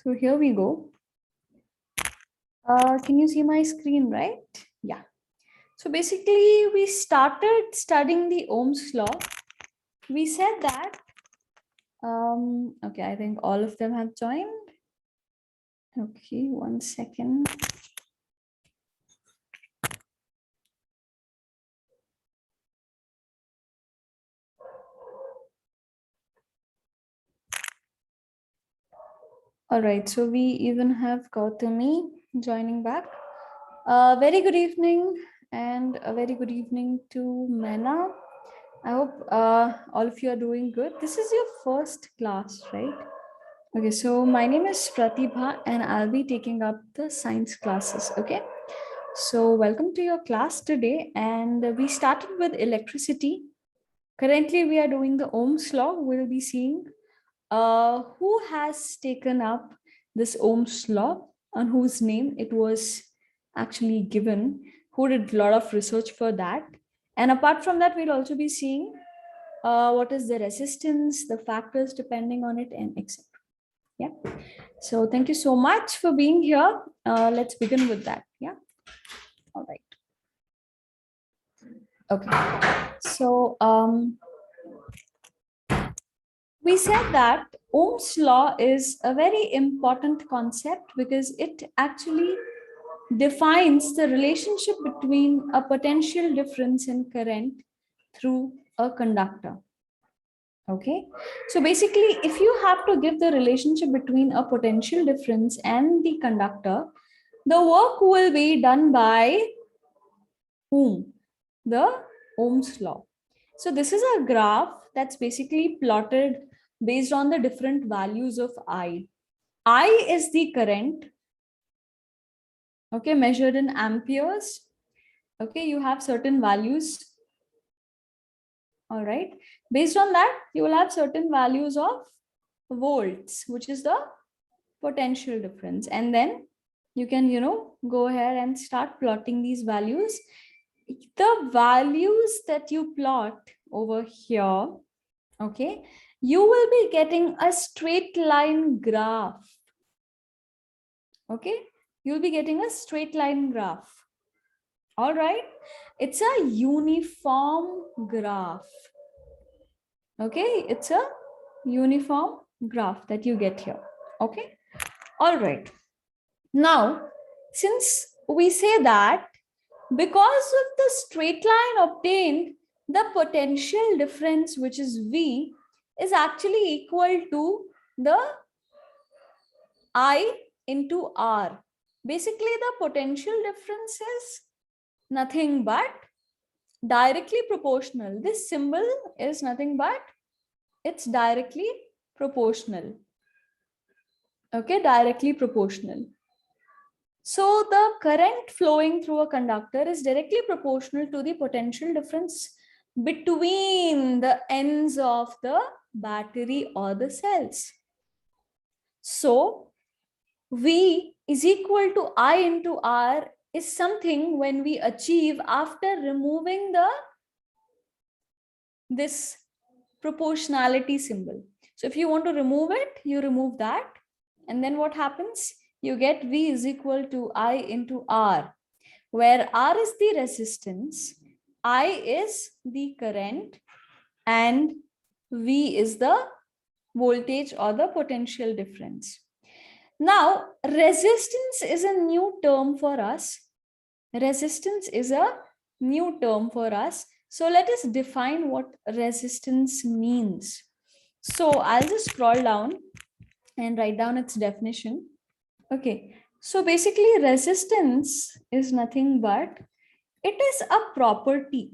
So here we go. Can you see my screen, right? Yeah. So basically, we started studying the Ohm's law. We said that, okay, I think all of them have joined. Okay, 1 second. All right, so we even have Gautami joining back. Very good evening, and a very good evening to Mena. I hope all of you are doing good. This is your first class, right? Okay, so my name is Pratibha and I'll be taking up the science classes, okay? So welcome to your class today, and we started with electricity. Currently, we are doing the Ohm's law. We'll be seeing who has taken up this Ohm's law, on whose name it was actually given, who did a lot of research for that. And apart from that, we'll also be seeing what is the resistance, the factors depending on it, and etc. Yeah. So thank you so much for being here. Let's begin with that. Yeah. All right. Okay. So we said that Ohm's law is a very important concept because it actually defines the relationship between a potential difference in current through a conductor. Okay, so basically, if you have to give the relationship between a potential difference and the conductor, the work will be done by whom? The Ohm's law. So this is a graph that's basically plotted based on the different values of I. I is the current, okay, measured in amperes. Okay, you have certain values. All right. Based on that, you will have certain values of volts, which is the potential difference. And then you can, go ahead and start plotting these values. The values that you plot over here, okay, you will be getting a straight line graph. Okay, you'll be getting a straight line graph. All right, it's a uniform graph. Okay, it's a uniform graph that you get here. Okay, all right. Now, since we say that because of the straight line obtained, the potential difference, which is V, is actually equal to the I into R. Basically, the potential difference is nothing but directly proportional. This symbol is nothing but it's directly proportional. Okay, directly proportional. So the current flowing through a conductor is directly proportional to the potential difference between the ends of the battery or the cells. So V is equal to I into R is something when we achieve after removing this proportionality symbol. So if you want to remove it, you remove that. And then what happens? You get V is equal to I into R, where R is the resistance, I is the current, and V is the voltage or the potential difference. Now, resistance is a new term for us. Resistance is a new term for us. So let us define what resistance means. So I'll just scroll down and write down its definition. Okay, so basically resistance is nothing but it is a property.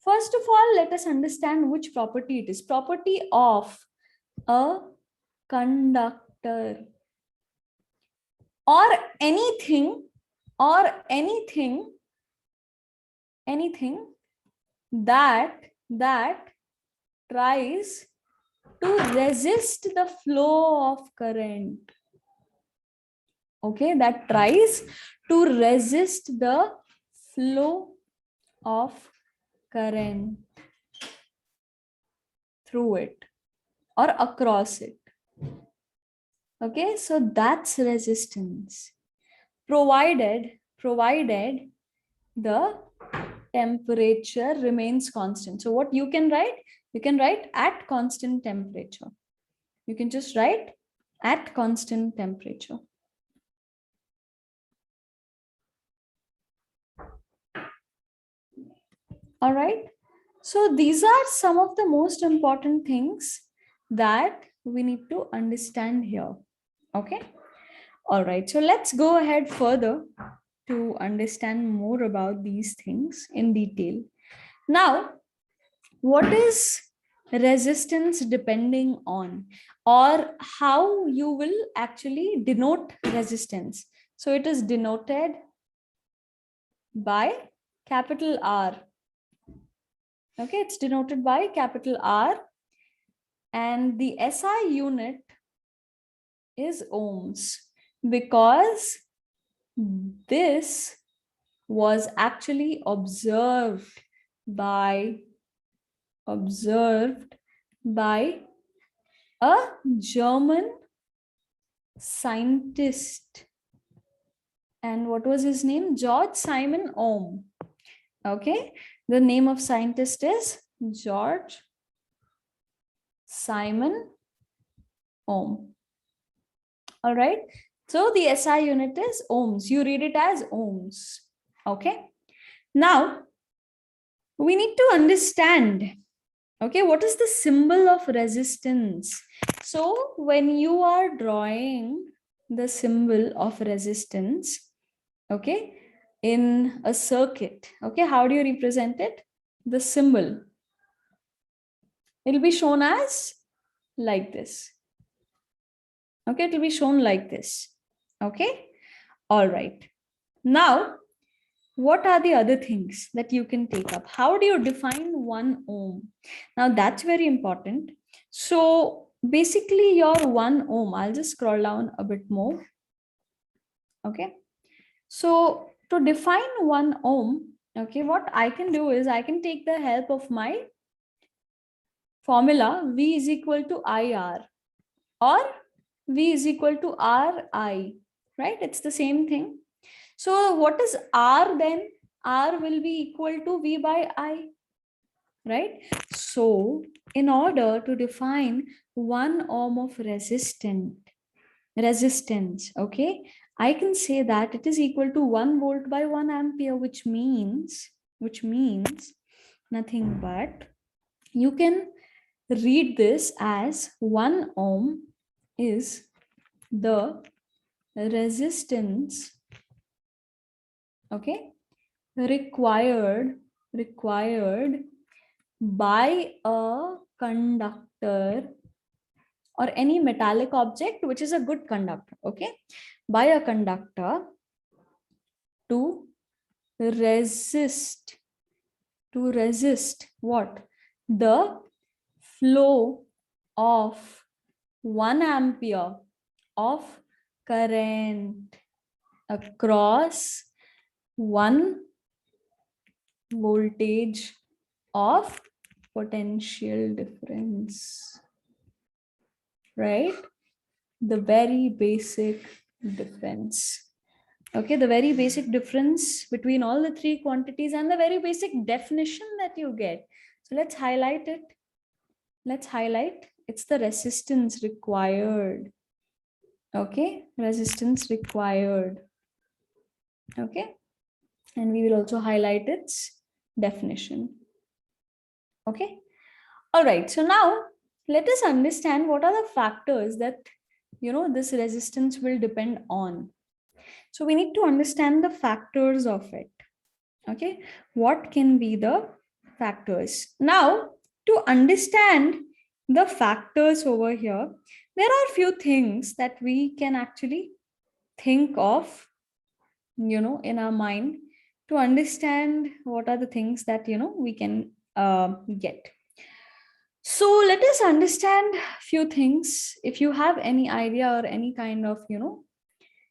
First of all, let us understand which property it is. Property of a conductor or anything that tries to resist the flow of current. Okay, that tries to resist the flow of current through it or across it. Okay, so that's resistance. Provided the temperature remains constant. So what you can write? You can write at constant temperature. You can just write at constant temperature. All right. So these are some of the most important things that we need to understand here. Okay. All right. So let's go ahead further to understand more about these things in detail. Now, what is resistance depending on, or how you will actually denote resistance? So it is denoted by capital R. Okay, it's denoted by capital R, and the SI unit is ohms, because this was actually observed by a German scientist. And what was his name? George Simon Ohm. Okay, the name of scientist is George Simon Ohm. All right, so the SI unit is ohms. You read it as ohms. Okay, now we need to understand, okay, what is the symbol of resistance? So when you are drawing the symbol of resistance, okay, in a circuit, okay, how do you represent it? The symbol, it'll be shown as like this. Okay, it will be shown like this. Okay, all right. Now, what are the other things that you can take up? How do you define 1 ohm? Now, that's very important. So, basically, your 1 ohm, I'll just scroll down a bit more. Okay, so to define 1 ohm, okay, what I can do is I can take the help of my formula V is equal to IR, or V is equal to RI, right? It's the same thing. So what is R then? R will be equal to V by I, right? So in order to define 1 ohm of resistance, okay, I can say that it is equal to 1 volt by 1 ampere, which means nothing but, you can read this as 1 ohm is the resistance, okay, required by a conductor or any metallic object which is a good conductor, okay, by a conductor to resist what? The flow of 1 ampere of current across 1 voltage of potential difference, right? The very basic difference. Okay, the very basic difference between all the three quantities and the very basic definition that you get. So let's highlight it. It's the resistance required. Okay, resistance required. Okay, and we will also highlight its definition. Okay, all right, so now let us understand what are the factors that this resistance will depend on. So we need to understand the factors of it. Okay, what can be the factors? Now, to understand the factors over here, there are a few things that we can actually think of, in our mind, to understand what are the things that we can get. So let us understand a few things. If you have any idea or any kind of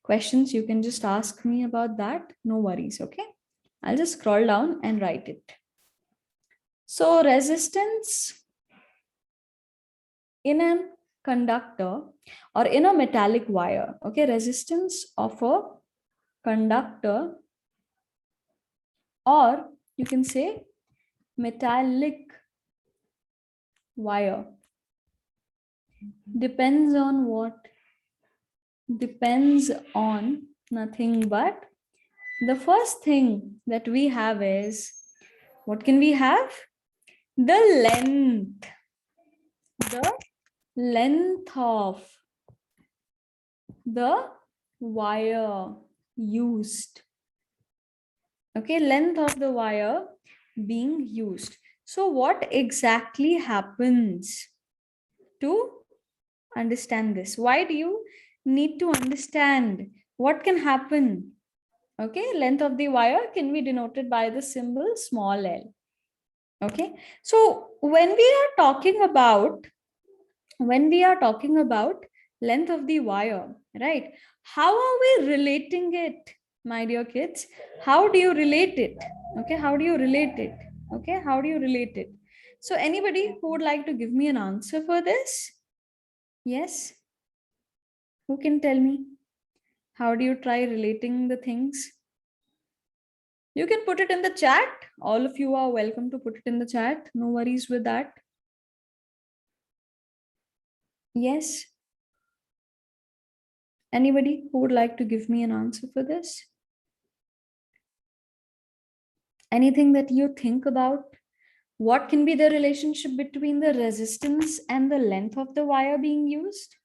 questions, you can just ask me about that. No worries. Okay, I'll just scroll down and write it. So resistance in an conductor or in a metallic wire, okay, resistance of a conductor, or you can say metallic wire, depends on what? Depends on nothing but the first thing that we have is, what can we have? The length. The length of the wire used. Okay, length of the wire being used. So what exactly happens to understand this? Why do you need to understand what can happen? Okay, length of the wire can be denoted by the symbol small l. Okay, so when we are talking about length of the wire, right, how are we relating it, my dear kids? How do you relate it? Okay, how do you relate it? Okay, how do you relate it? So anybody who would like to give me an answer for this? Yes, who can tell me? How do you try relating the things? You can put it in the chat. All of you are welcome to put it in the chat. No worries with that. Yes. Anybody who would like to give me an answer for this? Anything that you think about? What can be the relationship between the resistance and the length of the wire being used?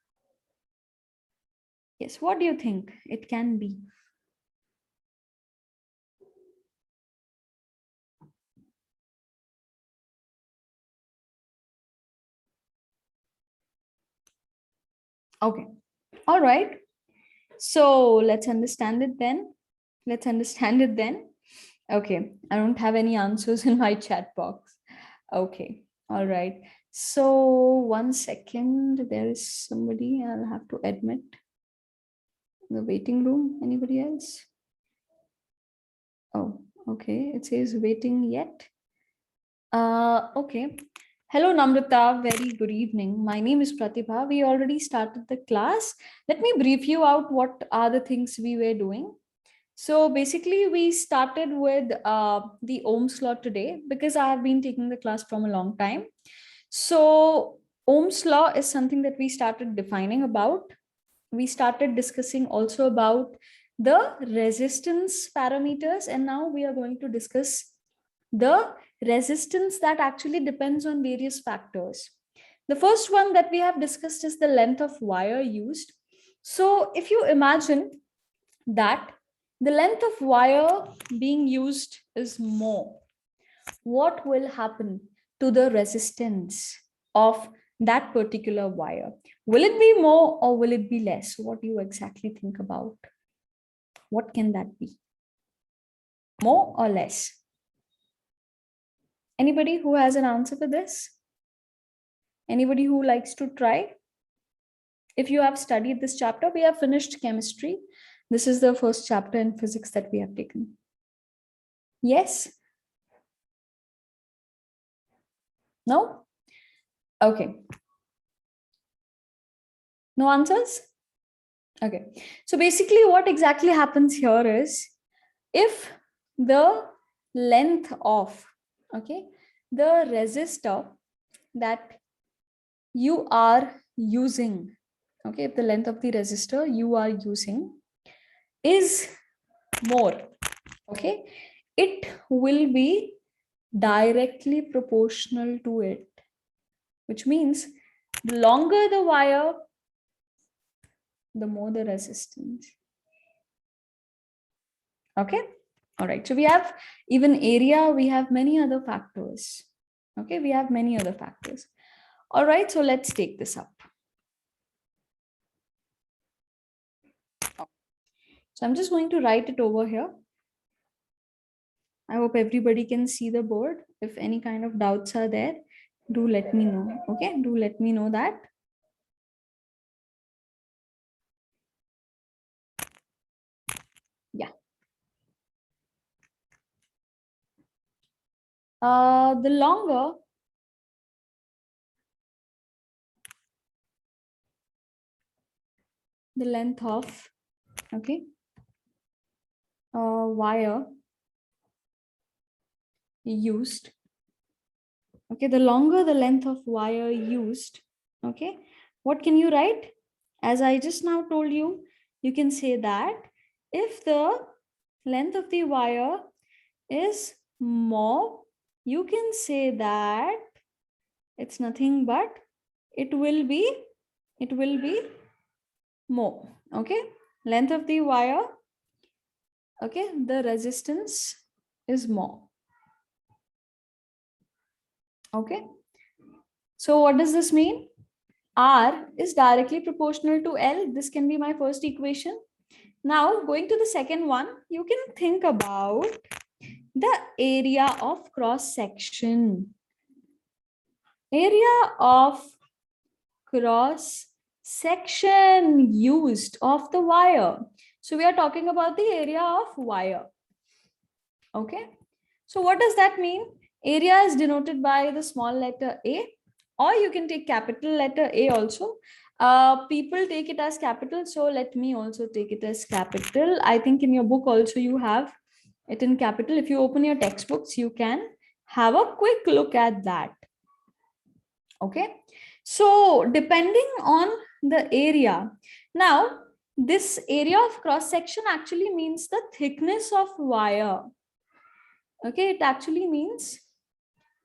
Yes, what do you think it can be? Okay, all right. So let's understand it then. Let's understand it then. Okay, I don't have any answers in my chat box. Okay, all right. So 1 second, there is somebody I'll have to admit. The waiting room, anybody else? Oh, okay, it says waiting yet. Okay. Hello, Namrata. Very good evening. My name is Pratibha. We already started the class. Let me brief you out what are the things we were doing. So basically, we started with the Ohms Law today because I have been taking the class from a long time. So Ohm's Law is something that we started defining about. We started discussing also about the resistance parameters, and now we are going to discuss the resistance that actually depends on various factors. The first one that we have discussed is the length of wire used. So if you imagine that the length of wire being used is more, what will happen to the resistance of that particular wire? Will it be more or will it be less? What do you exactly think about? What can that be? More or less? Anybody who has an answer for this? Anybody who likes to try? If you have studied this chapter, we have finished chemistry. This is the first chapter in physics that we have taken. Yes? No? Okay. No answers? Okay. So basically what exactly happens here is, if the length of, okay, the resistor that you are using, okay, if the length of the resistor you are using is more, okay, it will be directly proportional to it, which means the longer the wire, the more the resistance. Okay, all right, so we have even area, we have many other factors. Okay, we have many other factors. All right, so let's take this up. So I'm just going to write it over here. I hope everybody can see the board. If any kind of doubts are there, do let me know. Okay, do let me know that. Yeah. The longer the length of, okay, wire used, okay, the longer the length of wire used, okay, what can you write? As I just now told you, you can say that if the length of the wire is more, you can say that it's nothing but it will be more, okay, length of the wire, okay, the resistance is more, okay. So what does this mean? R is directly proportional to L. This can be my first equation. Now going to the second one, you can think about the area of cross section. Area of cross section used of the wire. So we are talking about the area of wire. Okay. So what does that mean? Area is denoted by the small letter A, or you can take capital letter A also. People take it as capital, so let me also take it as capital. I think in your book also you have it in capital. If you open your textbooks, you can have a quick look at that. Okay, so depending on the area, now this area of cross section actually means the thickness of wire. Okay, it actually means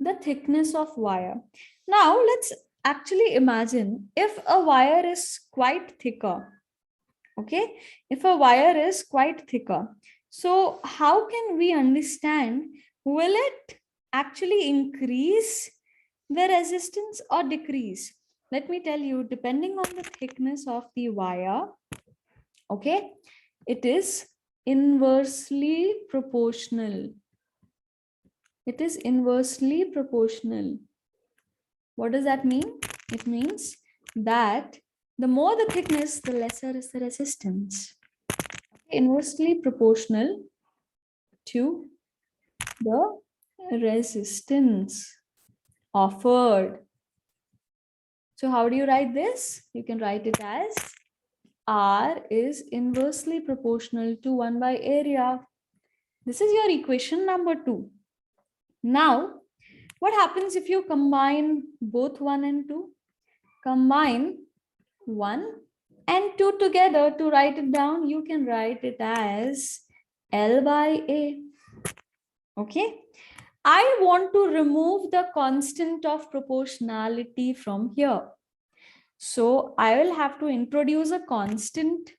the thickness of wire. Now let's actually imagine if a wire is quite thicker. Okay, if a wire is quite thicker, so how can we understand, will it actually increase the resistance or decrease? Let me tell you, depending on the thickness of the wire, okay, it is inversely proportional. It is inversely proportional. What does that mean? It means that the more the thickness, the lesser is the resistance. Inversely proportional to the resistance offered. So how do you write this? You can write it as R is inversely proportional to 1 by area. This is your equation number 2. Now, what happens if you combine both 1 and 2? Combine 1 and 2 together. To write it down, you can write it as L by A. Okay. I want to remove the constant of proportionality from here. So I will have to introduce a constant.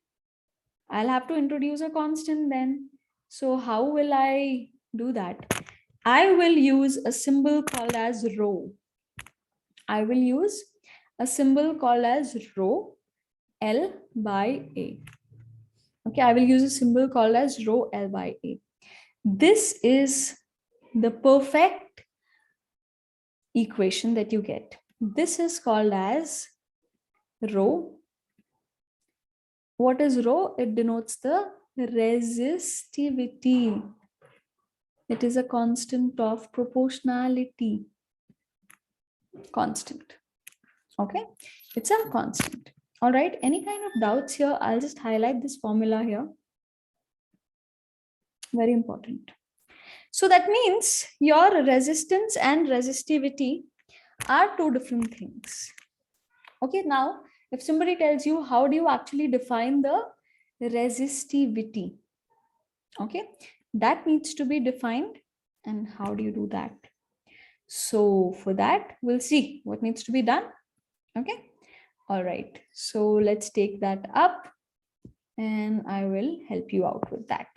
I'll have to introduce a constant then. So how will I do that? I will use a symbol called as rho. I will use a symbol called as rho L by A. Okay, I will use a symbol called as rho L by A. This is the perfect equation that you get. This is called as rho. What is rho? It denotes the resistivity. It is a constant of proportionality. Constant. Okay, it's a constant. All right, any kind of doubts here? I'll just highlight this formula here. Very important. So that means your resistance and resistivity are two different things. Okay, now if somebody tells you, how do you actually define the resistivity? Okay, that needs to be defined. And how do you do that? So for that, we'll see what needs to be done. Okay, all right, so let's take that up and I will help you out with that.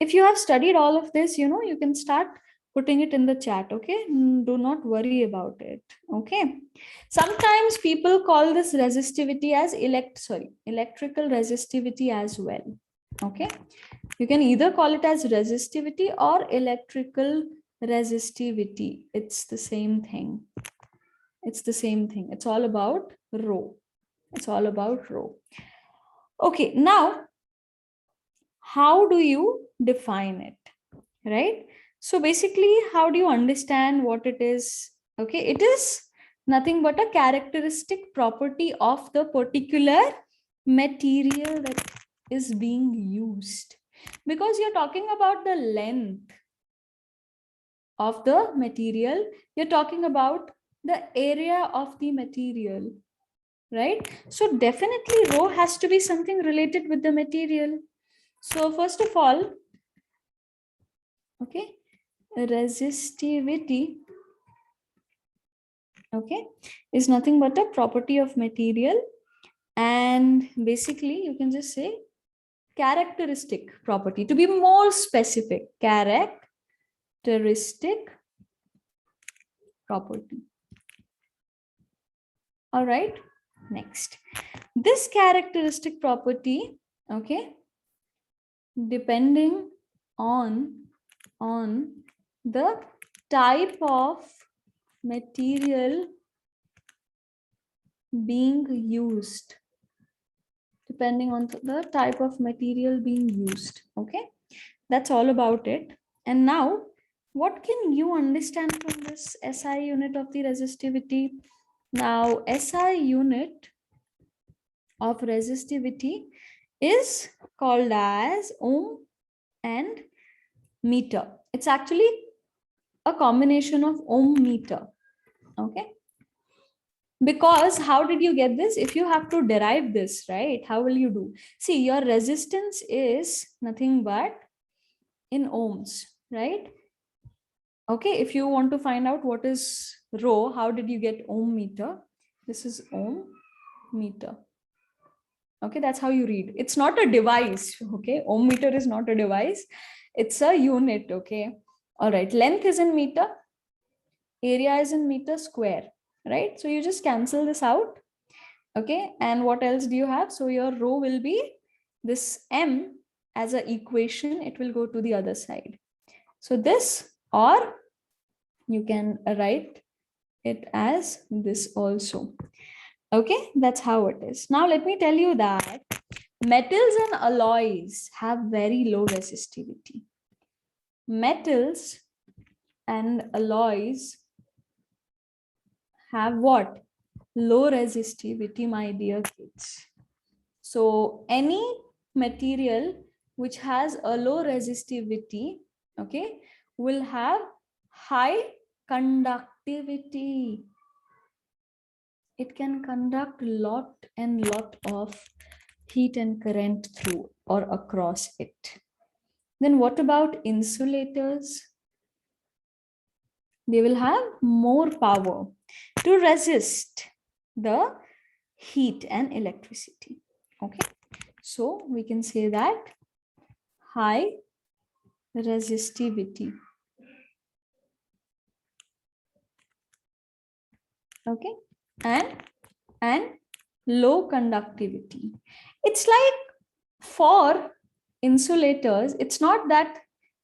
If you have studied all of this, you can start putting it in the chat. Okay, do not worry about it. Okay, sometimes people call this resistivity as electrical resistivity as well. Okay, you can either call it as resistivity or electrical resistivity. It's the same thing. It's the same thing. It's all about rho. It's all about rho. Okay, now how do you define it, right? So basically, how do you understand what it is? Okay, it is nothing but a characteristic property of the particular material that is being used, because you're talking about the length of the material, you're talking about the area of the material, right? So definitely rho has to be something related with the material. So first of all, okay, resistivity, okay, is nothing but a property of material, and basically you can just say characteristic property, to be more specific, characteristic property. All right, next, this characteristic property, okay, depending on the type of material being used, depending on the type of material being used. Okay, that's all about it. And now, what can you understand from this SI unit of the resistivity? Now, SI unit of resistivity is called as ohm and meter. It's actually a combination of ohm meter. Okay, because how did you get this? If you have to derive this, right, how will you do? See, your resistance is nothing but in ohms, right? Okay, if you want to find out what is rho, how did you get ohm meter? This is ohm meter. Okay, that's how you read. It's not a device. Okay, ohm meter is not a device, it's a unit. Okay, all right, length is in meter, area is in meter square, right? So you just cancel this out. Okay, and what else do you have? So your rho will be this m as an equation, it will go to the other side. So this, or you can write it as this also. Okay, that's how it is. Now let me tell you that metals and alloys have very low resistivity. Metals and alloys have what? Low resistivity, my dear kids. So any material which has a low resistivity, okay, will have high conductivity. It can conduct lot and lot of heat and current through or across it. Then what about insulators? They will have more power to resist the heat and electricity. Okay, so we can say that high resistivity. Okay, and low conductivity. It's like for insulators, it's not that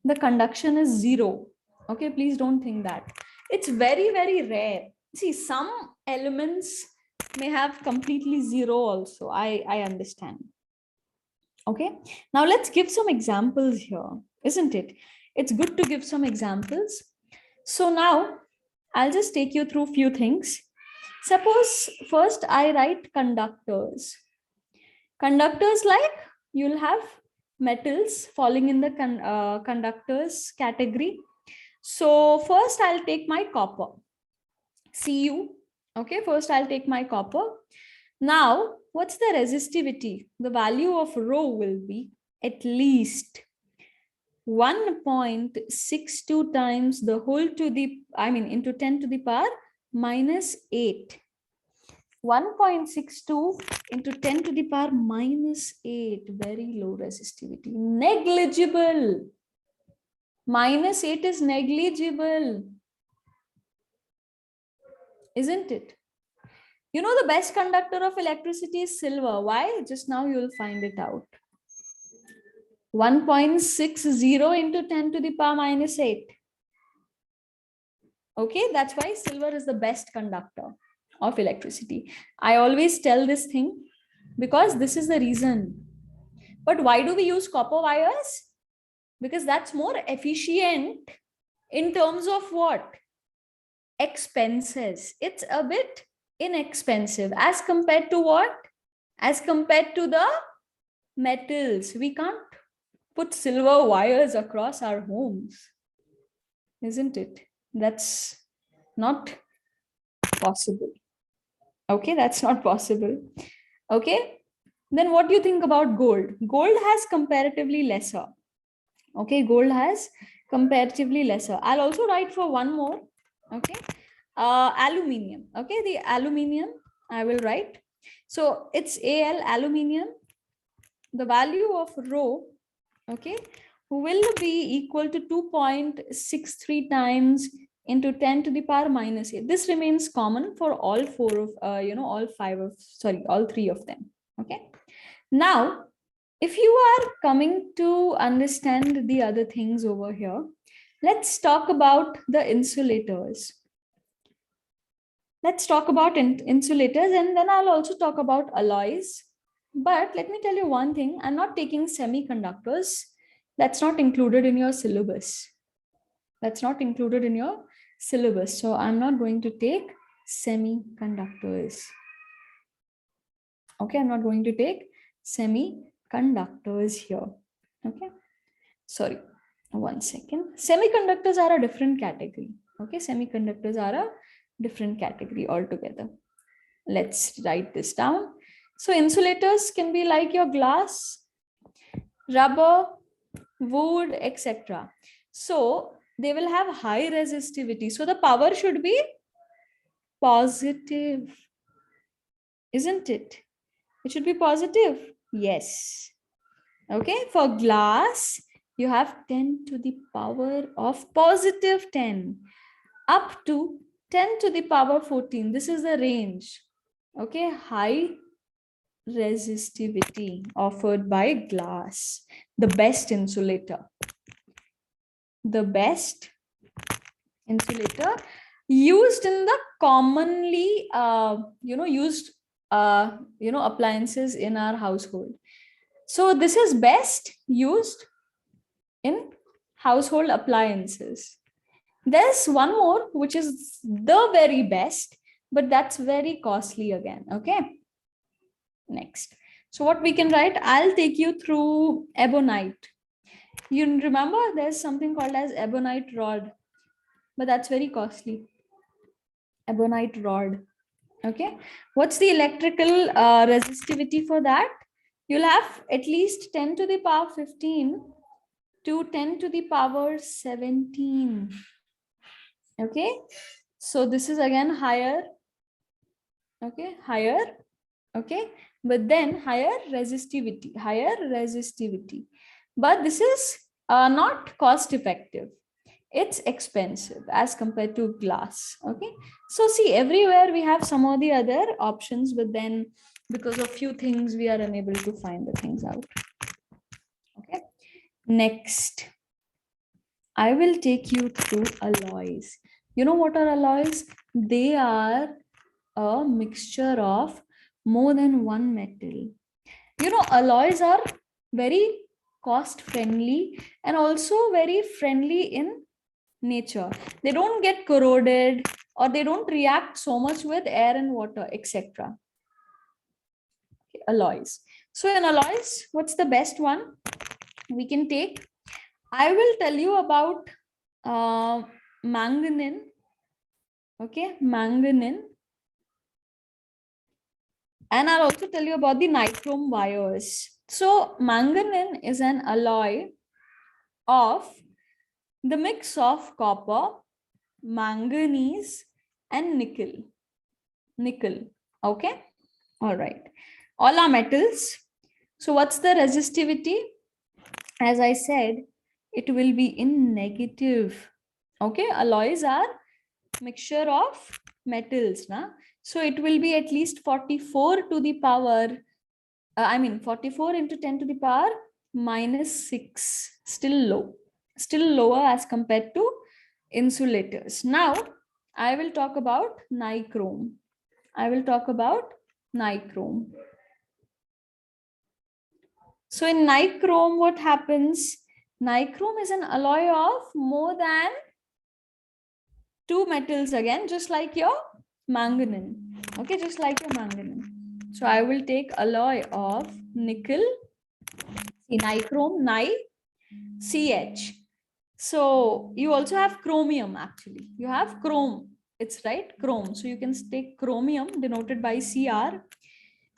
the conduction is zero. Okay, please don't think that. It's very, very rare. See, some elements may have completely zero also. I understand. Okay, now let's give some examples here, isn't it? It's good to give some examples. So now I'll just take you through few things. Suppose first I write conductors. Conductors, like you'll have metals falling in the conductors category. So first I'll take my copper, Cu. Okay, first I'll take my copper. Now, what's the resistivity? The value of rho will be at least 1.62 times the whole to the, into 10 to the power minus 8. 1.62 into 10 to the power minus 8, very low resistivity, negligible. Minus 8 is negligible, isn't it? You know, the best conductor of electricity is silver. Why? Just now you will find it out. 1.60 into 10 to the power minus 8. Okay, that's why silver is the best conductor of electricity. I always tell this thing because this is the reason. But why do we use copper wires? Because that's more efficient in terms of what? Expenses. It's a bit inexpensive as compared to what? as compared to the metals. We can't put silver wires across our homes, isn't it? That's not possible. Okay, that's not possible. Okay, then what do you think about gold? Gold has comparatively lesser. Okay, gold has comparatively lesser. I'll also write for one more. Okay, aluminium. Okay, the aluminium I will write. So it's Al, aluminium. The value of rho, okay, will be equal to 2.63 times into 10 to the power minus 8. This remains common for all four of, all three of them. Okay. Now, if you are coming to understand the other things over here, let's talk about the insulators. Let's talk about insulators, and then I'll also talk about alloys. But let me tell you one thing, I'm not taking semiconductors. That's not included in your syllabus. That's not included in your syllabus. So I'm not going to take semiconductors. Okay, I'm not going to take semiconductors here. Okay, sorry, one second. Semiconductors are a different category. Okay, semiconductors are a different category altogether. Let's write this down. So insulators can be like your glass, rubber, wood, etc. So they will have high resistivity. So the power should be positive, isn't it? It should be positive. Yes. Okay, for glass, you have 10 to the power of positive 10 up to 10 to the power 14. This is the range. Okay, high resistivity offered by glass, the best insulator. The best insulator used in the commonly used appliances in our household. So this is best used in household appliances. There's one more which is the very best, but that's very costly again. Okay, next. So what we can write, I'll take you through ebonite. You remember there's something called as ebonite rod, but that's very costly. Ebonite rod. Okay, what's the electrical resistivity for that? You'll have at least 10 to the power 15 to 10 to the power 17. Okay, so this is again higher. Okay, higher. Okay, but then higher resistivity, but this is not cost effective. It's expensive as compared to glass. Okay, so see, everywhere we have some or the other options, but then because of few things we are unable to find the things out. Okay, next I will take you through alloys. You know what are alloys? They are a mixture of more than one metal. You know, alloys are very cost friendly and also very friendly in nature. They don't get corroded or they don't react so much with air and water, etc. Okay, alloys. So in alloys, what's the best one we can take? I will tell you about manganese. Okay, manganese. And I'll also tell you about the nichrome wires. So manganese is an alloy of the mix of copper, manganese, and nickel. Okay, all right. All are metals. So what's the resistivity? As I said, it will be in negative. Okay, alloys are mixture of metals. So it will be at least 44 to the power, 44 into 10 to the power minus 6, still lower as compared to insulators. Now, I will talk about nichrome. So in nichrome, what happens? Nichrome is an alloy of more than two metals again, just like your manganese. Okay, just like your manganese. So I will take alloy of nickel, nichrome, CH. So you also have chromium actually. You have chrome. It's right, chrome. So you can take chromium denoted by Cr.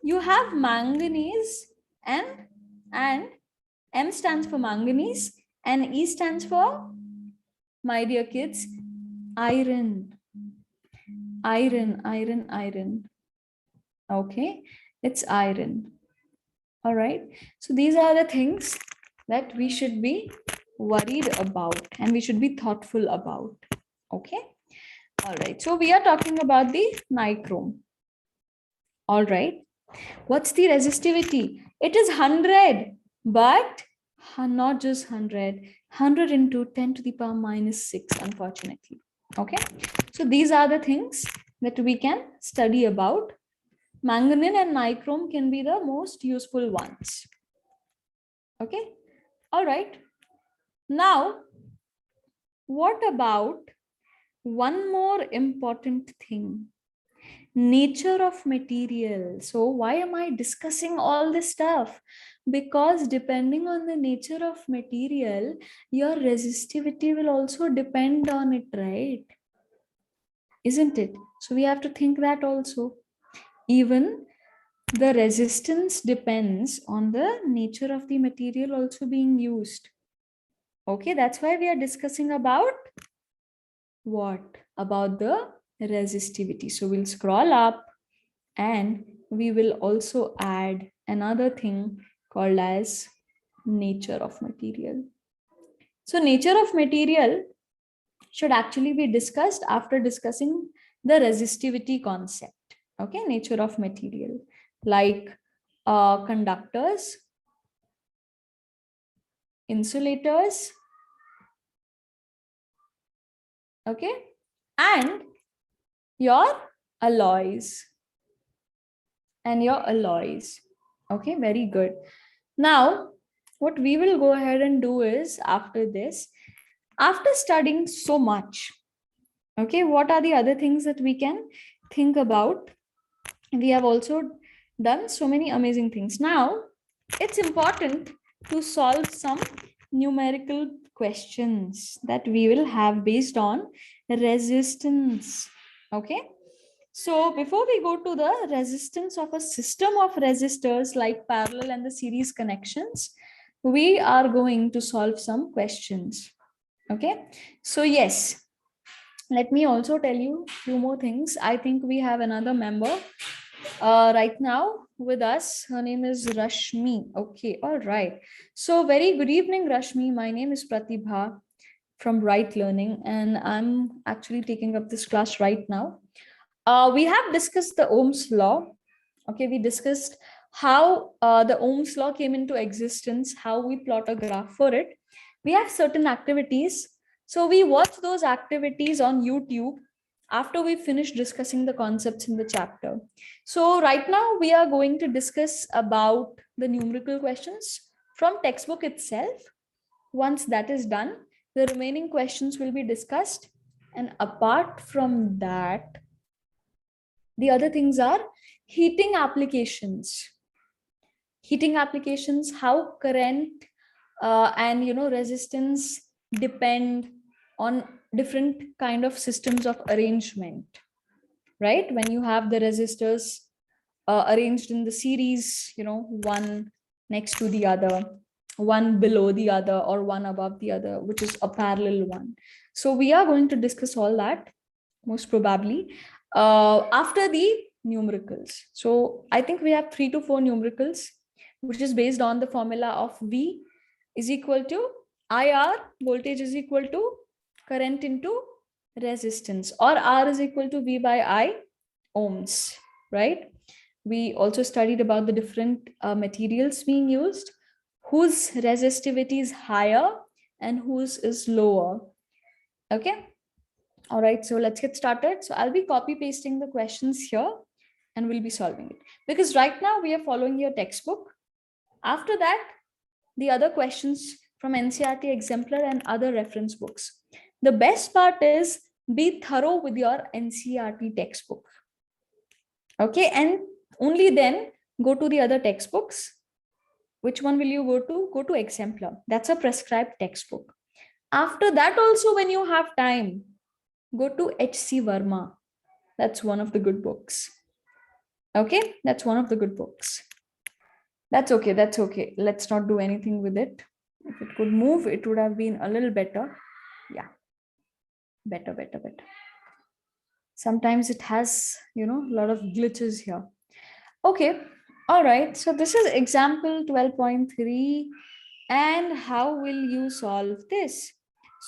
You have manganese and M stands for manganese and E stands for, my dear kids, iron. Iron. Okay, it's iron. All right. So these are the things that we should be worried about and we should be thoughtful about. Okay. All right. So we are talking about the nichrome. All right. What's the resistivity? It is 100, but not just 100. 100 into 10 to the power minus 6, unfortunately. Okay. So these are the things that we can study about. Manganese and nichrome can be the most useful ones. Okay. All right. Now, what about one more important thing? Nature of material. So why am I discussing all this stuff? Because depending on the nature of material, your resistivity will also depend on it, right? Isn't it? So we have to think that also. Even the resistance depends on the nature of the material also being used. Okay, that's why we are discussing about what? About the resistivity. So we'll scroll up and we will also add another thing called as nature of material. So nature of material should actually be discussed after discussing the resistivity concept. Okay, nature of material, like conductors, insulators, okay, and your alloys. Okay, very good. Now, what we will go ahead and do is after this, after studying so much, okay, what are the other things that we can think about? We have also done so many amazing things. Now, it's important to solve some numerical questions that we will have based on resistance. Okay. So before we go to the resistance of a system of resistors like parallel and the series connections, we are going to solve some questions. Okay. So yes, let me also tell you a few more things. I think we have another member right now with us. Her name is Rashmi. Okay, all right. So very good evening, Rashmi. My name is Pratibha from BrightLearning, and I'm actually taking up this class right now. We have discussed the Ohm's law. Okay, we discussed how the Ohm's law came into existence, how we plot a graph for it. We have certain activities. So we watch those activities on YouTube after we finish discussing the concepts in the chapter. So right now we are going to discuss about the numerical questions from textbook itself. Once that is done, the remaining questions will be discussed. And apart from that, the other things are heating applications. Heating applications, how current and resistance depend on different kind of systems of arrangement, right? When you have the resistors arranged in the series, one next to the other, one below the other, or one above the other, which is a parallel one. So we are going to discuss all that most probably after the numericals. So I think we have 3 to 4 numericals, which is based on the formula of V is equal to IR, voltage is equal to current into resistance, or R is equal to V by I ohms, right? We also studied about the different materials being used, whose resistivity is higher and whose is lower. Okay. All right, so let's get started. So I'll be copy pasting the questions here and we'll be solving it. Because right now we are following your textbook. After that, the other questions from NCERT exemplar and other reference books. The best part is be thorough with your NCERT textbook. Okay, and Only then go to the other textbooks. Which one will you go to? Go to Exemplar. That's a prescribed textbook. After that also, when you have time, go to H.C. Verma. That's one of the good books. Okay, that's one of the good books. That's okay, that's okay. Let's not do anything with it. If it could move, it would have been a little better. Yeah, better. Sometimes it has, a lot of glitches here. Okay, all right. So this is example 12.3. And how will you solve this?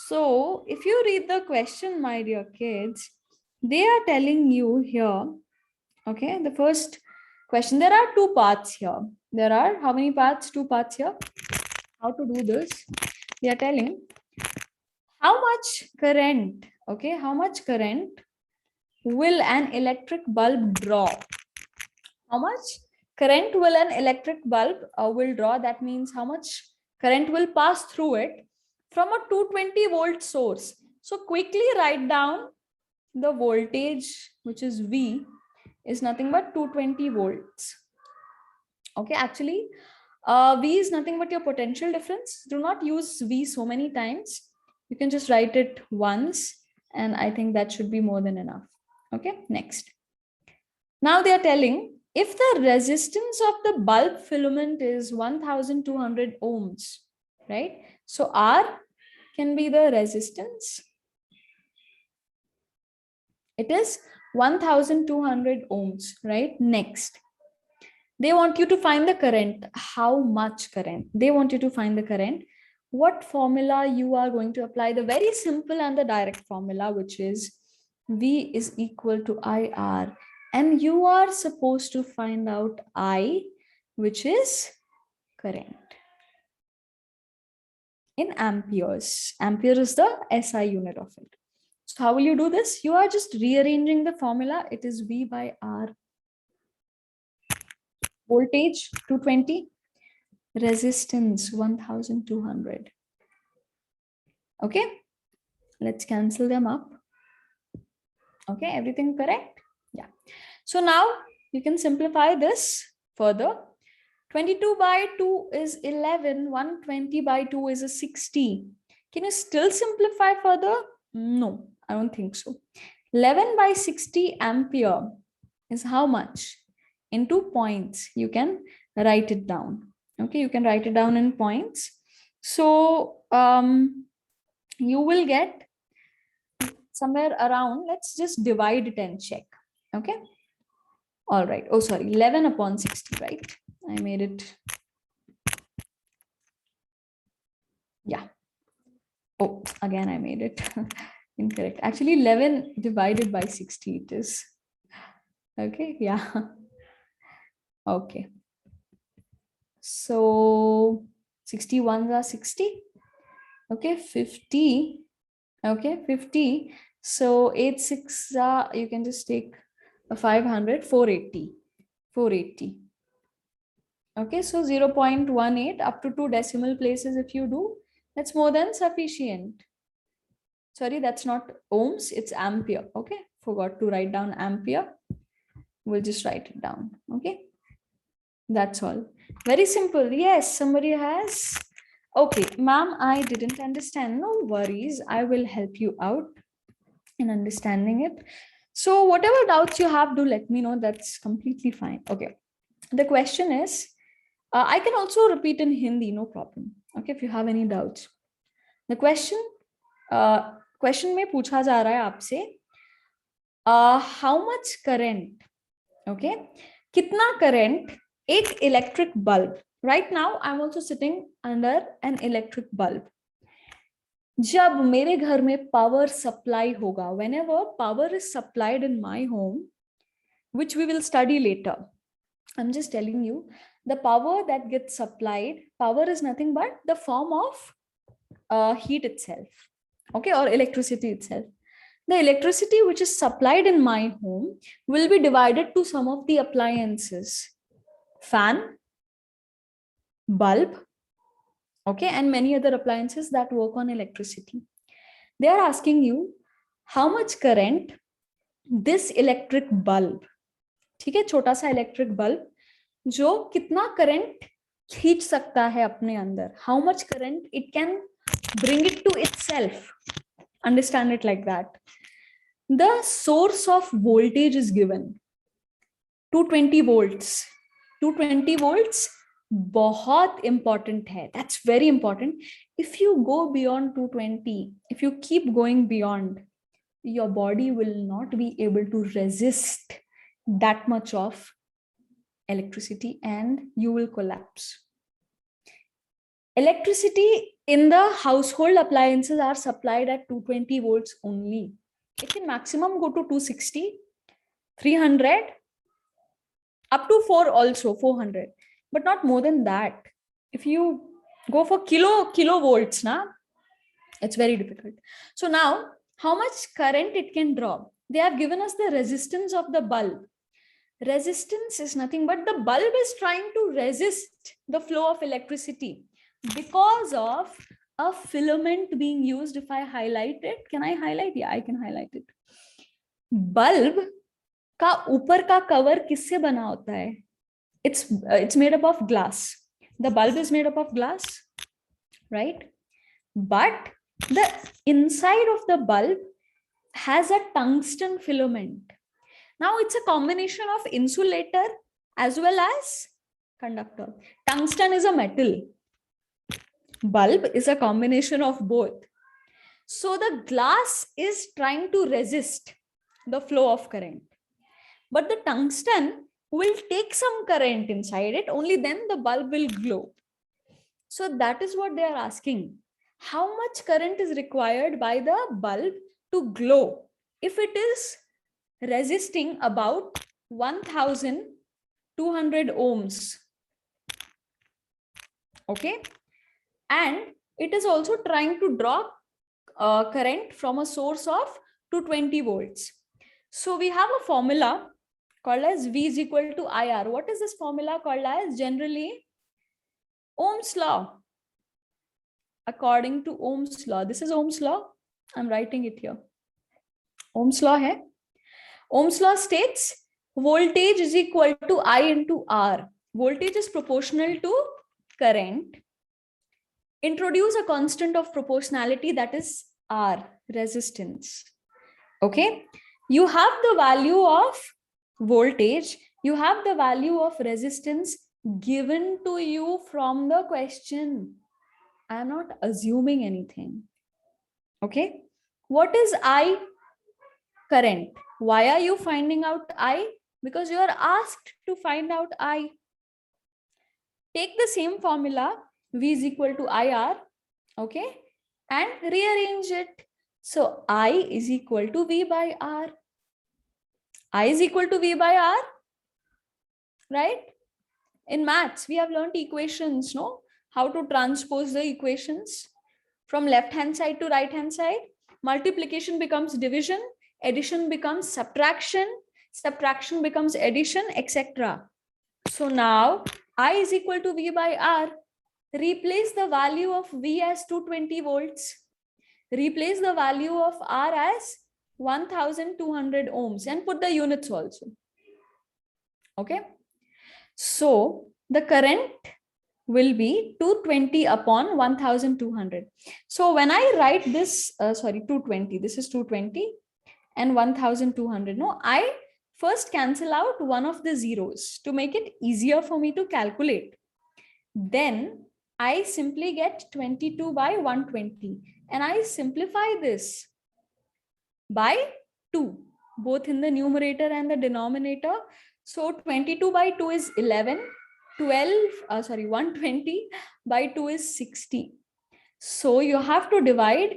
So if you read the question, my dear kids, they are telling you here, okay, the first question, there are two parts here. There are how many parts? Two parts here. How to do this? They are telling how much current, okay, how much current will an electric bulb draw? How much current will an electric bulb will draw? That means how much current will pass through it from a 220 volt source. So quickly write down the voltage, which is V, is nothing but 220 volts. Okay, actually, V is nothing but your potential difference. Do not use V so many times. You can just write it once, and I think that should be more than enough. Okay, next. Now they are telling if the resistance of the bulb filament is 1200 ohms, right? So R can be the resistance. It is 1200 ohms, right? Next, they want you to find the current. How much current? They want you to find the current. What formula you are going to apply? The very simple and the direct formula, which is V is equal to IR. And you are supposed to find out I, which is current, in amperes. Ampere is the SI unit of it. So how will you do this? You are just rearranging the formula. It is V by R. Voltage 220, resistance 1200. Okay, let's cancel them up. Okay, everything correct? Yeah. So now you can simplify this further. 22 by 2 is 11. 120 by 2 is a 60. Can you still simplify further? No, I don't think so. 11 by 60 ampere is how much? Into points. You can write it down. Okay, you can write it down in points. So you will get somewhere around, let's just divide it and check. Okay. All right. Oh, sorry. 11 upon 60, right? I made it. Yeah. Oh, again, I made it incorrect. Actually, 11 divided by 60 it is. Okay. Yeah. Okay. So 61s are 60. Okay. 50. Okay. 50. So 8 6 you can just take a 500, 480. 480. Okay, so 0.18 up to 2 decimal places if you do, that's more than sufficient. Sorry, that's not ohms, it's ampere. Okay, forgot to write down ampere. We'll just write it down. Okay, that's all. Very simple. Yes, somebody has. Okay, ma'am, I didn't understand. No worries, I will help you out in understanding it. So whatever doubts you have, do let me know. That's completely fine. Okay, the question is, I can also repeat in Hindi, no problem. Okay, if you have any doubts. The question में पूछा जा रहा है आपसे how much current, okay, कितना current एक electric bulb. Right now I'm also sitting under an electric bulb. जब मेरे घर में power supply होगा, whenever power is supplied in my home, which we will study later, I'm just telling you, the power that gets supplied, power is nothing but the form of heat itself, okay, or electricity itself. The electricity which is supplied in my home will be divided to some of the appliances, fan, bulb, okay, and many other appliances that work on electricity. They are asking you how much current this electric bulb ठीक है, छोटा सा electric bulb जो कितना current खींच सकता है अपने अंदर, how much current it can bring it to itself. Understand it like that. The source of voltage is given 220 volts. 220 volts बहुत important है. That's very important. If you go beyond 220, if you keep going beyond, your body will not be able to resist that much of electricity and you will collapse. Electricity in the household appliances are supplied at 220 volts only. It can maximum go to 260, 300, up to 4 also, 400, but not more than that. If you go for kilovolts, it's very difficult. So now, how much current it can draw? They have given us the resistance of the bulb. Resistance is nothing but the bulb is trying to resist the flow of electricity because of a filament being used. If I highlight it, can I highlight? Yeah, I can highlight it. Bulb का ऊपर का cover किससे बना होता है? It's made up of glass. The bulb is made up of glass, right? But the inside of the bulb has a tungsten filament. Now it's a combination of insulator as well as conductor. Tungsten is a metal. Bulb is a combination of both. So the glass is trying to resist the flow of current. But the tungsten will take some current inside it, only then the bulb will glow. So that is what they are asking. How much current is required by the bulb to glow? If it is resisting about 1200 ohms, okay, and it is also trying to draw current from a source of 220 volts. So we have a formula called as V is equal to IR. What is this formula called as? Generally, Ohm's law. According to Ohm's law, this is Ohm's law. I'm writing it here. Ohm's law hai. Ohm's law states voltage is equal to I into R. Voltage is proportional to current. Introduce a constant of proportionality, that is R, resistance. Okay, you have the value of voltage, you have the value of resistance given to you from the question. I am not assuming anything. Okay, what is I? Current. Why are you finding out I? Because you are asked to find out I. Take the same formula, V is equal to IR, okay, and rearrange it. So I is equal to V by R. I is equal to V by R, right? In maths, we have learned equations, no? How to transpose the equations from left-hand side to right-hand side. Multiplication becomes division, addition becomes subtraction, subtraction becomes addition, etc. So now I is equal to V by R. Replace the value of V as 220 volts. Replace the value of R as 1200 ohms and put the units also. Okay. So the current will be 220 upon 1200. So when I write this, 220, this is 220 and 1200. No, I first cancel out one of the zeros to make it easier for me to calculate. Then I simply get 22 by 120 and I simplify this by 2, both in the numerator and the denominator. So 22 by 2 is 11, 120 by 2 is 60. So you have to divide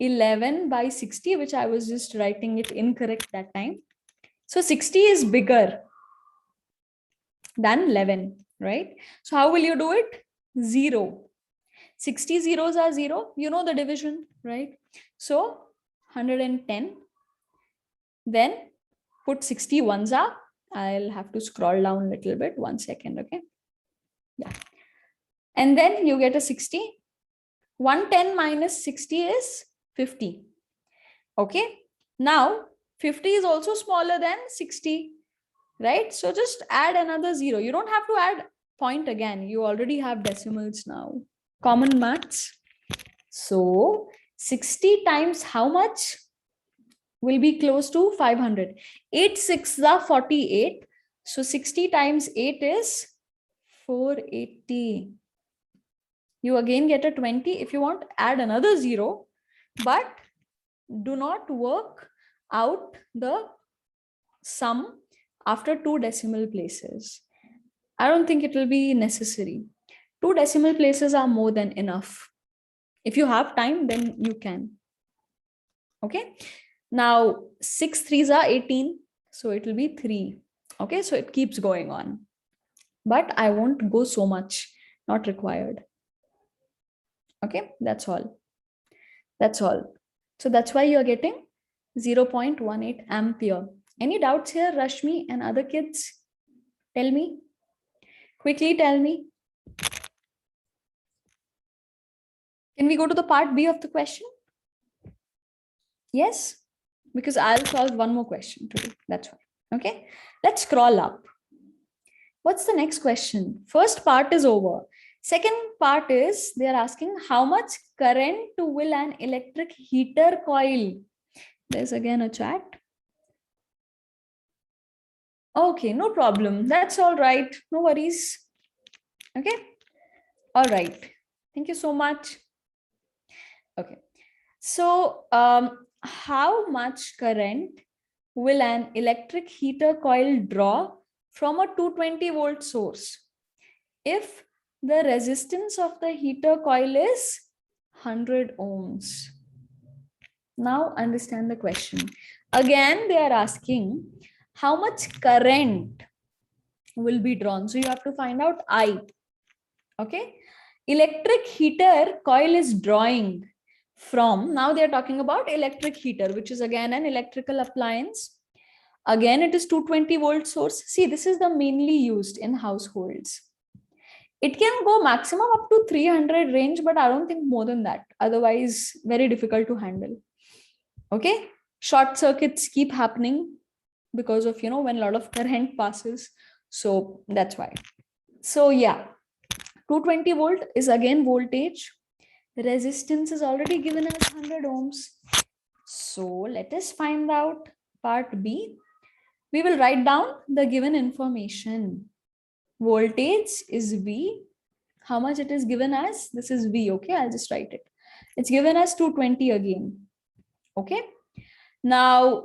11 by 60, which I was just writing it incorrect that time. So 60 is bigger than 11, right? So how will you do it? 0. 60 zeros are 0. You know the division, right? So 110. Then put 60 ones up. I'll have to scroll down a little bit. 1 second, okay? Yeah. And then you get a 60. 110 minus 60 is 50. Okay. Now 50 is also smaller than 60. right? So just add another 0. You don't have to add point again. You already have decimals now. Common maths. So 60 times how much will be close to 500? 8 6 are 48. So 60 times 8 is 480. You again get a 20. If you want, add another 0, but do not work out the sum after 2 decimal places. I don't think it will be necessary. 2 decimal places are more than enough. If you have time, then you can. Okay. Now 6 3s are 18. So it will be 3. Okay. So it keeps going on. But I won't go so much. Not required. Okay. That's all. That's all. So that's why you're getting 0.18 ampere. Any doubts here, Rashmi and other kids? Tell me. Quickly tell me. Can we go to the part B of the question? Yes? Because I'll solve one more question today. That's why. Okay. Let's scroll up. What's the next question? First part is over. Second part is they're asking how much current will an electric heater coil? There's again a chat. Okay, no problem. That's all right. No worries. Okay. All right. Thank you so much. Okay. So how much current will an electric heater coil draw from a 220 volt source if the resistance of the heater coil is 100 ohms? Now understand the question. Again, they are asking how much current will be drawn. So you have to find out I. Okay. Electric heater coil is drawing from, now they are talking about electric heater, which is again an electrical appliance. Again, it is 220 volt source. See, this is the mainly used in households. It can go maximum up to 300 range, but I don't think more than that. Otherwise, very difficult to handle. Okay. Short circuits keep happening because of, when a lot of current passes. So that's why. So yeah, 220 volt is again voltage. Resistance is already given as 100 ohms. So let us find out part B. We will write down the given information. Voltage is V. How much it is given as? This is V. Okay, I'll just write it. It's given as 220 again. Okay. Now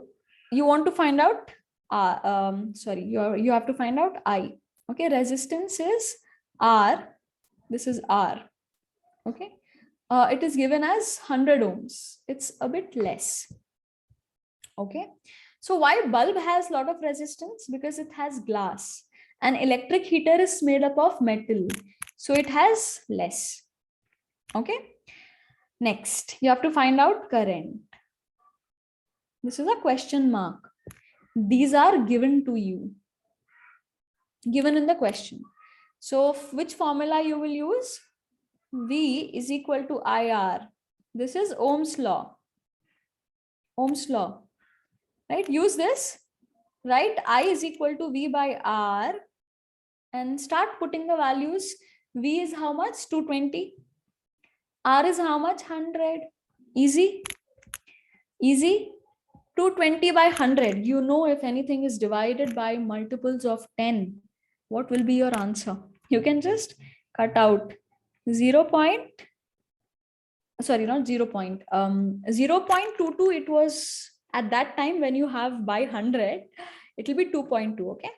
you want to find out, you have to find out I. Okay, resistance is R. This is R. Okay. It is given as 100 ohms. It's a bit less. Okay. So why bulb has a lot of resistance? Because it has glass. An electric heater is made up of metal. So it has less. Okay. Next, you have to find out current. This is a question mark. These are given to you. Given in the question. So which formula you will use? V is equal to IR. This is Ohm's law. Ohm's law. Right? Use this. Right? I is equal to V by R. And start putting the values. V is how much? 220. R is how much? 100. Easy. Easy. 220 by 100. You know, if anything is divided by multiples of 10, what will be your answer? You can just cut out 0. Sorry, not 0. 0.22. It was at that time when you have by 100, it will be 2.2. Okay.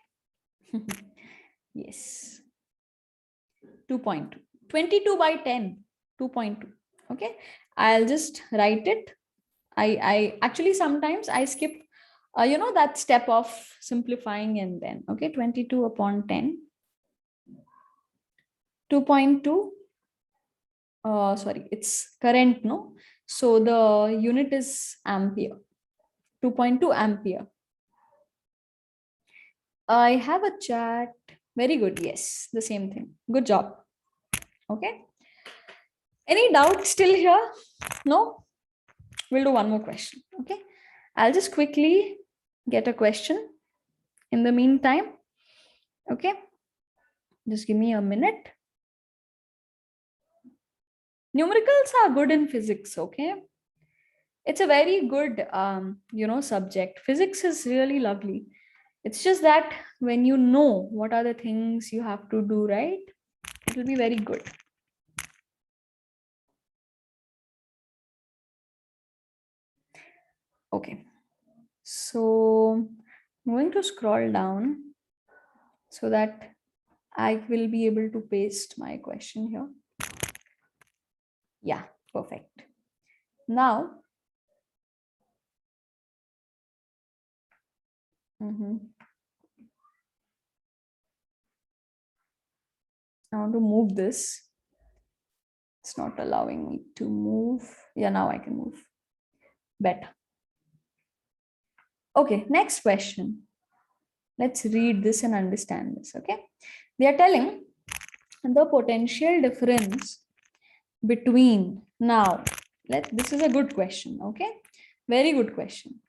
Yes. 2.2. 22 by 10. 2.2. Okay. I'll just write it. I actually sometimes I skip, that step of simplifying and then, okay, 22 upon 10. 2.2. Sorry, it's current, no? So the unit is ampere. 2.2 ampere. I have a chat. Very good. Yes, the same thing. Good job. Okay. Any doubt still here? No? We'll do one more question. Okay. I'll just quickly get a question. in the meantime. Okay, just give me a minute. Numericals are good in physics. Okay, it's a very good subject. Physics is really lovely. It's just that when you know what are the things you have to do, right, it will be very good. Okay, so I'm going to scroll down so that I will be able to paste my question here. Yeah, perfect. Now, I want to move this. It's not allowing me to move. Yeah, now I can move. Better. Okay, next question. Let's read this and understand this. Okay, they are telling the potential difference between now. This is a good question. Okay, very good question.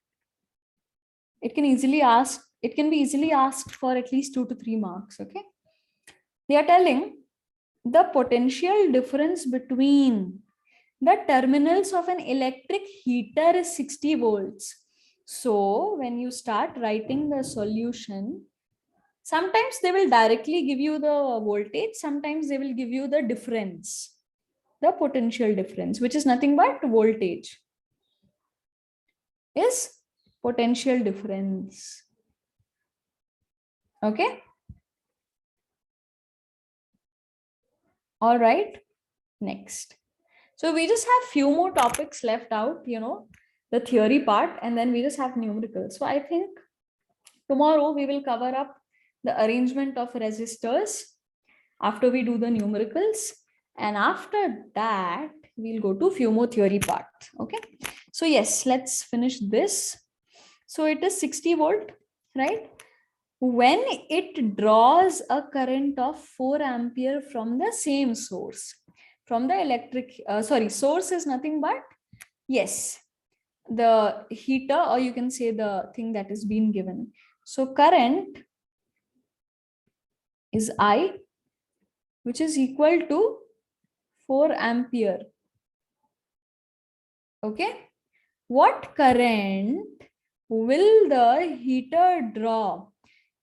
It can be easily asked for at least 2 to 3 marks. Okay, they are telling the potential difference between the terminals of an electric heater is 60 volts. So when you start writing the solution, sometimes they will directly give you the voltage, sometimes they will give you the difference, the potential difference, which is nothing but voltage, is potential difference. Okay. All right. Next. So we just have few more topics left out, the theory part, and then we just have numericals. So I think tomorrow we will cover up the arrangement of resistors after we do the numericals. And after that, we'll go to few more theory parts. Okay. So yes, let's finish this. So it is 60 volt, right? When it draws a current of 4 ampere from the same source, from the source is nothing but, yes, the heater, or you can say the thing that is being given. So current is I, which is equal to 4 ampere. Okay. What current will the heater draw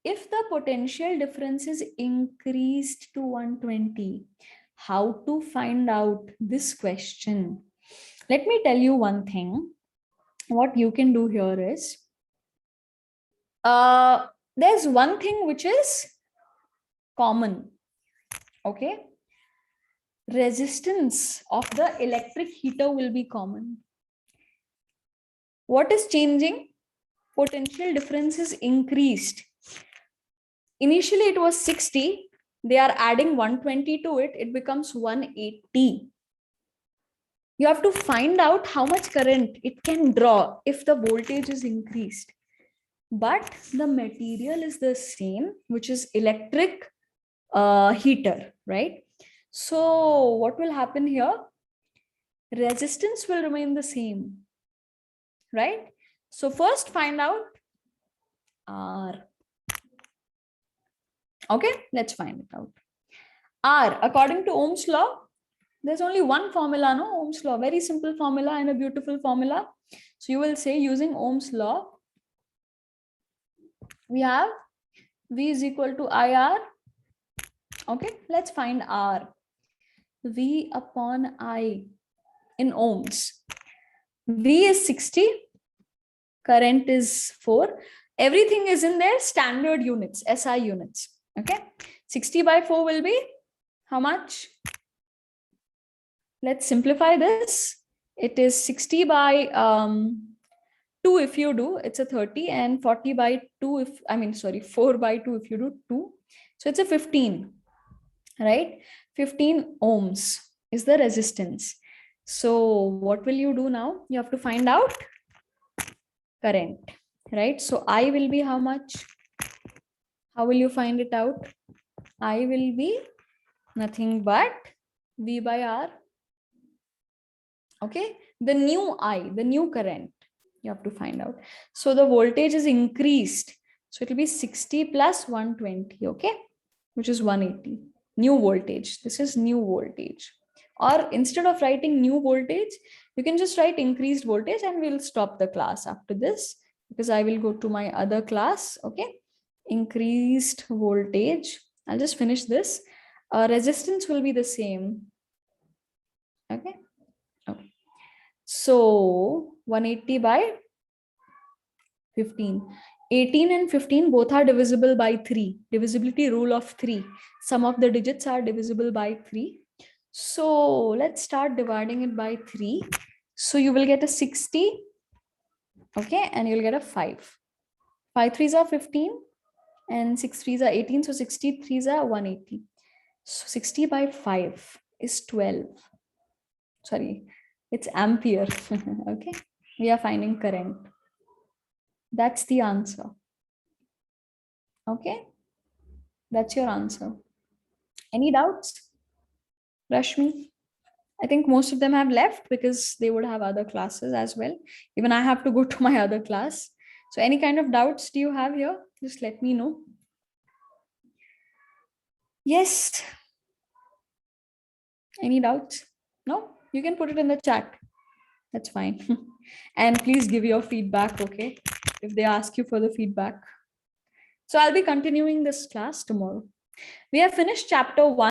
if the potential difference is increased to 120? How to find out this question? Let me tell you one thing. What you can do here is, there's one thing which is common. Okay. Resistance of the electric heater will be common. What is changing? Potential difference is increased. Initially it was 60. They are adding 120 to it. It becomes 180. You have to find out how much current it can draw if the voltage is increased. But the material is the same, which is electric heater, right? So what will happen here? Resistance will remain the same, right? So first find out R. Okay, let's find it out. R, according to Ohm's law, there's only one formula, no? Ohm's law, very simple formula and a beautiful formula. So you will say, using Ohm's law, we have V is equal to IR. Okay, let's find R. V upon I in ohms. V is 60, current is 4. Everything is in their standard units, SI units. Okay, 60 by 4 will be how much? Let's simplify this. It is 60 by 2 if you do, it's a 30, and 40 by 2 if, 4 by 2 if you do 2. So it's a 15, right? 15 ohms is the resistance. So what will you do now? You have to find out current, right? So I will be how much? How will you find it out? I will be nothing but V by R. Okay, the new I, the new current, you have to find out. So the voltage is increased So it will be 60 plus 120, okay, which is 180. New voltage. This is new voltage. Or instead of writing new voltage, you can just write increased voltage, and we'll stop the class after this because I will go to my other class, okay. Increased voltage. I'll just finish this. Resistance will be the same, okay. Okay. So 180 by 15. 18 and 15 both are divisible by 3. Divisibility rule of 3. Some of the digits are divisible by 3. So let's start dividing it by 3. So you will get a 60, okay, and you'll get a 5. 5 threes are 15 and 6 threes are 18. So 60 threes are 180. So 60 by 5 is 12. Sorry, it's ampere. Okay, we are finding current. That's the answer. Okay, that's your answer. Any doubts, Rashmi? I think most of them have left because they would have other classes as well. Even I have to go to my other class. So any kind of doubts do you have here? Just let me know. Yes. Any doubts? No? You can put it in the chat. That's fine. And please give your feedback, okay? If they ask you for the feedback. So I'll be continuing this class tomorrow. We have finished chapter 1.